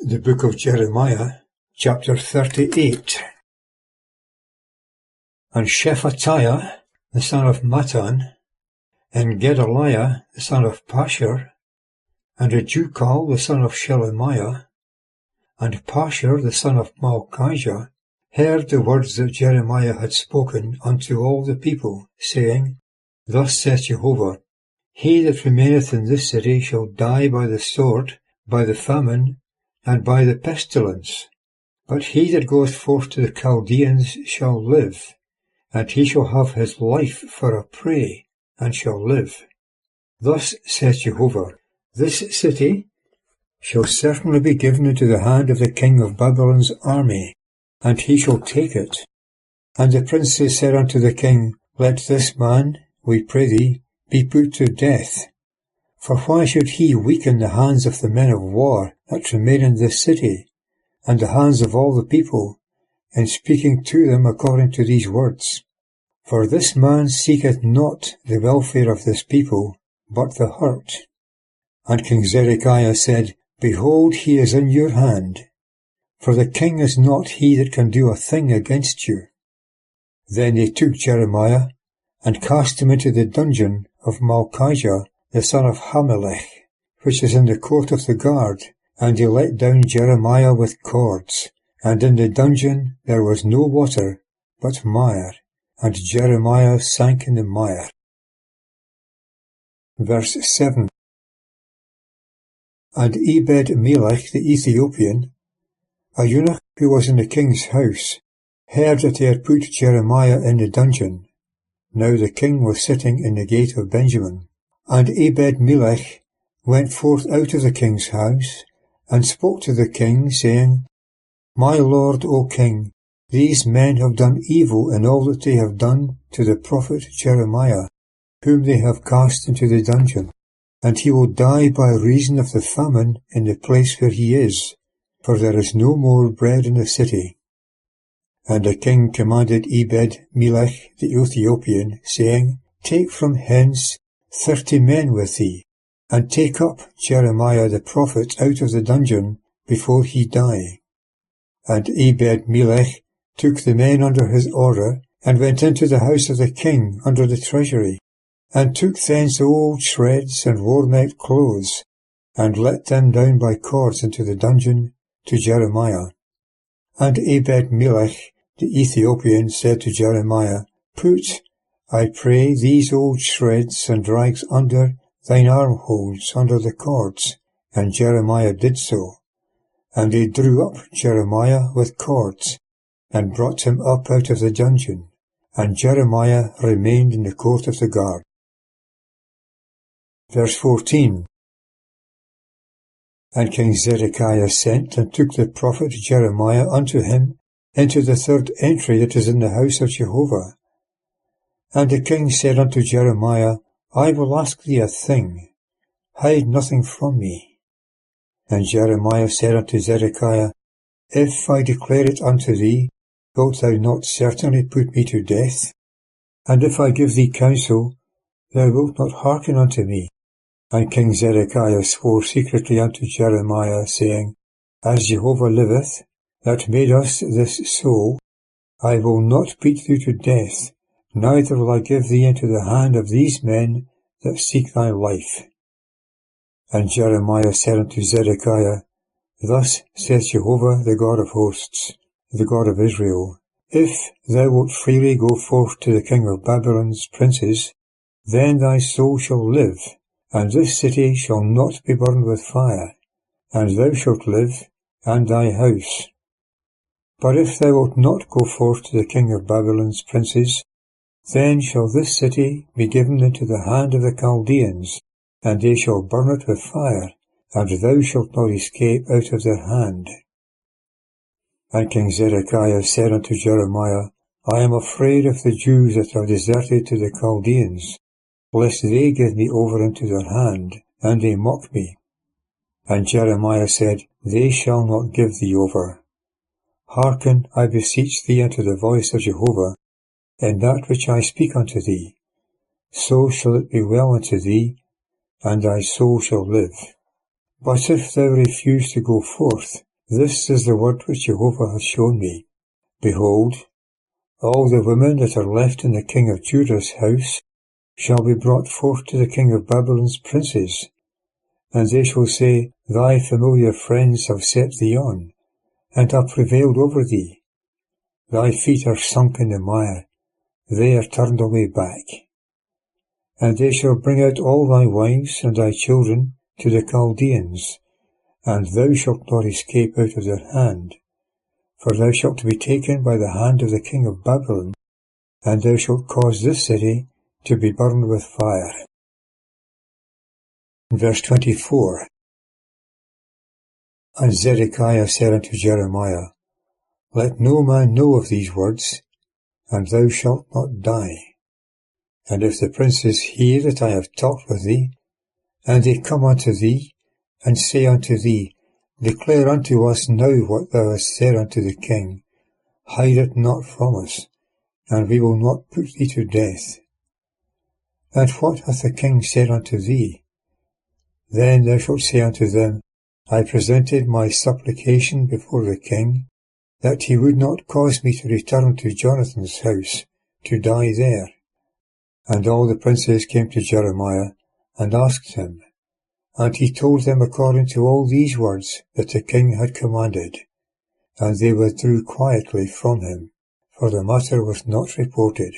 The book of Jeremiah, chapter 38. And Shephatiah, the son of Mattan, and Gedaliah, the son of Pashur, and Jukal, the son of Shelemiah, and Pashur, the son of Malchijah, heard the words that Jeremiah had spoken unto all the people, saying, Thus saith Jehovah, He that remaineth in this city shall die by the sword, by the famine, and by the pestilence. But he that goeth forth to the Chaldeans shall live, and he shall have his life for a prey, and shall live. Thus saith Jehovah, This city shall certainly be given into the hand of the king of Babylon's army, and he shall take it. And the princes said unto the king, Let this man, we pray thee, be put to death. For why should he weaken the hands of the men of war that remain in this city, and the hands of all the people, in speaking to them according to these words? For this man seeketh not the welfare of this people, but the hurt. And King Zedekiah said, Behold, he is in your hand, for the king is not he that can do a thing against you. Then they took Jeremiah, and cast him into the dungeon of Malchijah, the son of Hamelech, which is in the court of the guard, and they let down Jeremiah with cords, and in the dungeon there was no water, but mire, and Jeremiah sank in the mire. Verse 7. And Ebed-melech the Ethiopian, a eunuch who was in the king's house, heard that they had put Jeremiah in the dungeon. Now the king was sitting in the gate of Benjamin. And Ebed-melech went forth out of the king's house, and spoke to the king, saying, My lord, O king, these men have done evil in all that they have done to the prophet Jeremiah, whom they have cast into the dungeon, and he will die by reason of the famine in the place where he is, for there is no more bread in the city. And the king commanded Ebed-melech the Ethiopian, saying, Take from hence 30 men with thee, and take up Jeremiah the prophet out of the dungeon before he die. And Ebed-melech took the men under his order, and went into the house of the king under the treasury, and took thence old shreds and worn-out clothes, and let them down by cords into the dungeon to Jeremiah. And Ebed-melech the Ethiopian said to Jeremiah, Put, I pray, these old shreds and rags under thine armholes, under the cords. And Jeremiah did so. And they drew up Jeremiah with cords, and brought him up out of the dungeon. And Jeremiah remained in the court of the guard. Verse 14. And King Zedekiah sent and took the prophet Jeremiah unto him into the third entry that is in the house of Jehovah. And the king said unto Jeremiah, I will ask thee a thing, hide nothing from me. And Jeremiah said unto Zedekiah, If I declare it unto thee, wilt thou not certainly put me to death? And if I give thee counsel, thou wilt not hearken unto me. And King Zedekiah swore secretly unto Jeremiah, saying, As Jehovah liveth, that made us this so, I will not beat thee to death, neither will I give thee into the hand of these men that seek thy life. And Jeremiah said unto Zedekiah, Thus saith Jehovah the God of hosts, the God of Israel, If thou wilt freely go forth to the king of Babylon's princes, then thy soul shall live, and this city shall not be burned with fire, and thou shalt live, and thy house. But if thou wilt not go forth to the king of Babylon's princes, then shall this city be given into the hand of the Chaldeans, and they shall burn it with fire, and thou shalt not escape out of their hand. And King Zedekiah said unto Jeremiah, I am afraid of the Jews that are deserted to the Chaldeans, lest they give me over into their hand, and they mock me. And Jeremiah said, They shall not give thee over. Hearken, I beseech thee, unto the voice of Jehovah, in that which I speak unto thee. So shall it be well unto thee, and thy soul shall live. But if thou refuse to go forth, This is the word which Jehovah hath shown me. Behold, all the women that are left in the king of Judah's house shall be brought forth to the king of Babylon's princes, and they shall say, Thy familiar friends have set thee on, and have prevailed over thee. Thy feet are sunk in the mire, they are turned away back. And they shall bring out all thy wives and thy children to the Chaldeans, and thou shalt not escape out of their hand. For thou shalt be taken by the hand of the king of Babylon, and thou shalt cause this city to be burned with fire. Verse 24. And Zedekiah said unto Jeremiah, Let no man know of these words, and thou shalt not die. And if the princes hear that I have talked with thee, and they come unto thee, and say unto thee, Declare unto us now what thou hast said unto the king, hide it not from us, and we will not put thee to death. And what hath the king said unto thee? Then thou shalt say unto them, I presented my supplication before the king, that he would not cause me to return to Jonathan's house, to die there. And all the princes came to Jeremiah, and asked him, and he told them according to all these words that the king had commanded, and they withdrew quietly from him, for the matter was not reported.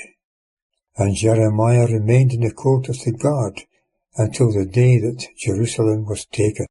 And Jeremiah remained in the court of the guard until the day that Jerusalem was taken.